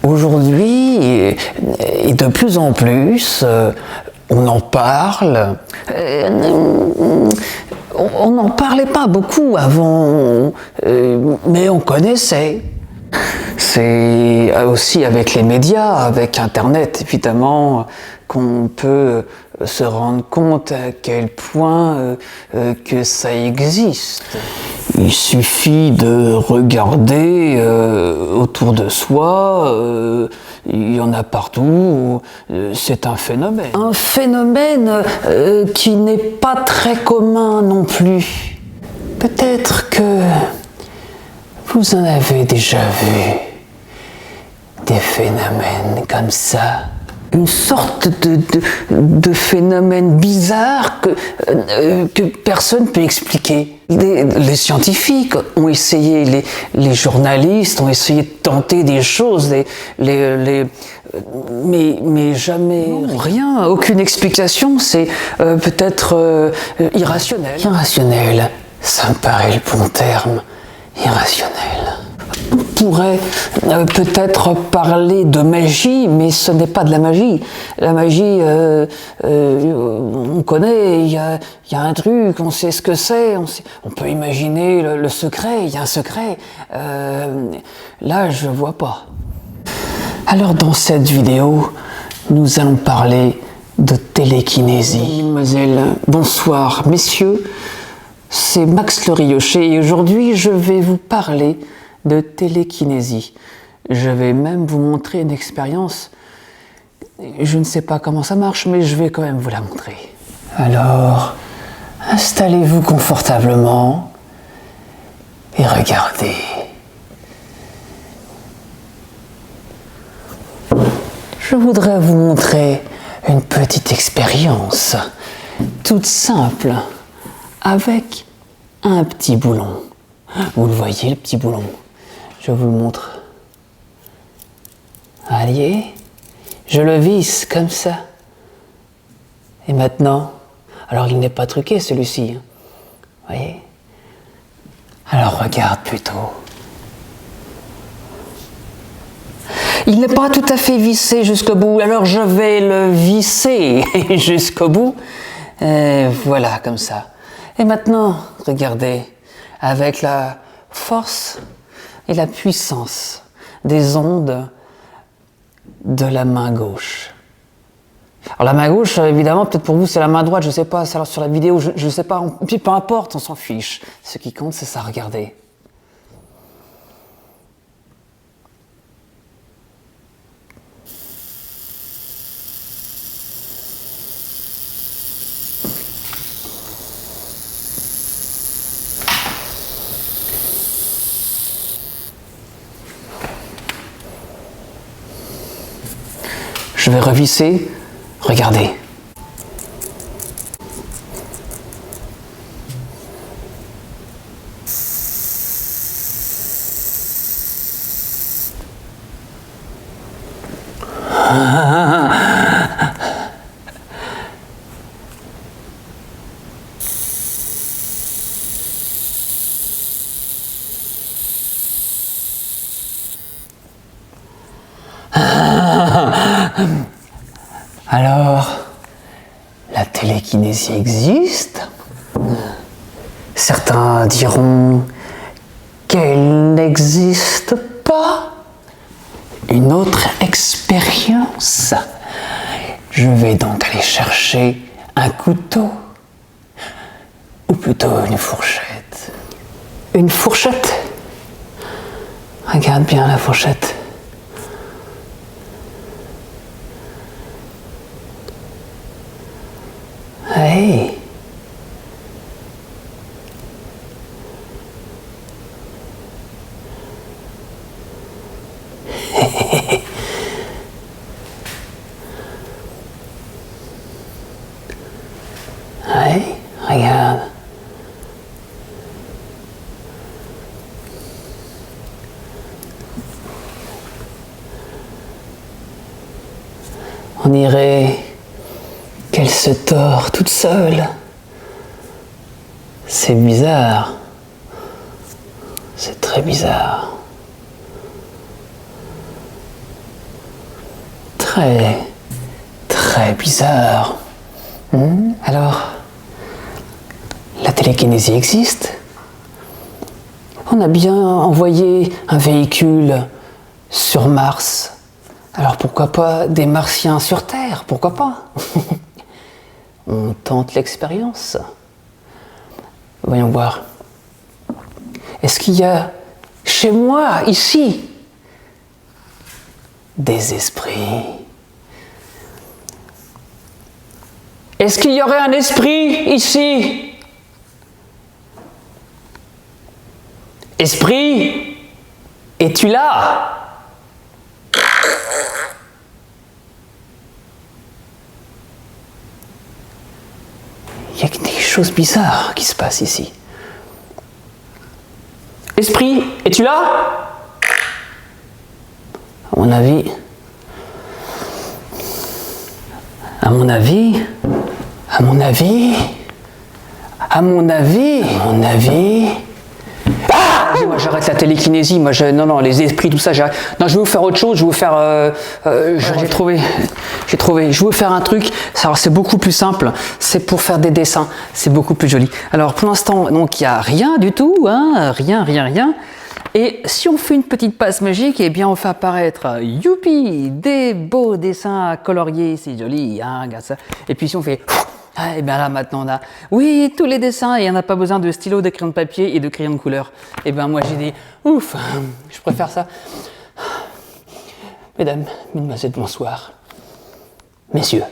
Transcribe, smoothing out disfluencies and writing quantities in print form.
Aujourd'hui, et de plus en plus, on en parle. On n'en parlait pas beaucoup avant, mais on connaissait. C'est aussi avec les médias, avec Internet évidemment, qu'on peut se rendre compte à quel point que ça existe. Il suffit de regarder autour de soi, il y en a partout, c'est un phénomène. Un phénomène qui n'est pas très commun non plus. Peut-être que vous en avez déjà vu des phénomènes comme ça. Une sorte de phénomène bizarre que personne ne peut expliquer. Les scientifiques ont essayé, les journalistes ont essayé de tenter des choses, mais jamais rien, aucune explication, c'est peut-être irrationnel. Irrationnel, ça me paraît le bon terme, irrationnel. On pourrait peut-être parler de magie, mais ce n'est pas de la magie. La magie, on connaît, il y a un truc, on sait ce que c'est, on peut imaginer le secret, il y a un secret. Là, je ne vois pas. Alors dans cette vidéo, nous allons parler de télékinésie. Mademoiselle, bonsoir, messieurs, c'est Max Le Riochet et aujourd'hui je vais vous parler de télékinésie. Je vais même vous montrer une expérience. Je ne sais pas comment ça marche, mais je vais quand même vous la montrer. Alors, installez-vous confortablement et regardez. Je voudrais vous montrer une petite expérience, toute simple, avec un petit boulon. Vous le voyez, le petit boulon? Je vous le montre. Allez, je le visse comme ça. Et maintenant, alors il n'est pas truqué celui-ci, hein. Voyez? Alors regarde plutôt. Il n'est pas tout à fait vissé jusqu'au bout, alors je vais le visser jusqu'au bout. Et voilà, comme ça. Et maintenant, regardez, avec la force et la puissance des ondes de la main gauche. Alors la main gauche, évidemment, peut-être pour vous c'est la main droite, je ne sais pas, alors sur la vidéo, je ne sais pas, puis peu importe, on s'en fiche. Ce qui compte, c'est ça, regardez. Je vais revisser, regardez. Alors, la télékinésie existe. Certains diront qu'elle n'existe pas. Une autre expérience. Je vais donc aller chercher un couteau, ou plutôt une fourchette. Une fourchette? Regarde bien la fourchette. Hey. Hey, regarde. On dirait qu'elle se tord toute seule. C'est bizarre. C'est très bizarre. très, très bizarre. Alors, la télékinésie existe. On a bien envoyé un véhicule sur Mars. Alors pourquoi pas des Martiens sur Terre? Pourquoi pas? On tente l'expérience. Voyons voir. Est-ce qu'il y a chez moi, ici, des esprits? Est-ce qu'il y aurait un esprit ici? Esprit, es-tu là? Il y a des choses bizarres qui se passent ici. Esprit, es-tu là? À mon avis, moi j'arrête la télékinésie, non, les esprits, tout ça, j'arrête. Non, je vais vous faire autre chose, je vais vous faire, j'ai trouvé, je vais vous faire un truc, alors c'est beaucoup plus simple, c'est pour faire des dessins, c'est beaucoup plus joli. Alors pour l'instant, donc il n'y a rien du tout, hein, rien, et si on fait une petite passe magique, eh bien on fait apparaître, youpi, des beaux dessins coloriés, c'est joli, hein, regarde ça, et puis si on fait... Ah, et bien là maintenant on a, oui, tous les dessins, et on n'a pas besoin de stylo, de crayon de papier et de crayon de couleur. Et bien moi j'ai dit, ouf, je préfère ça. Mesdames, mesdemoiselles, bonsoir. Messieurs,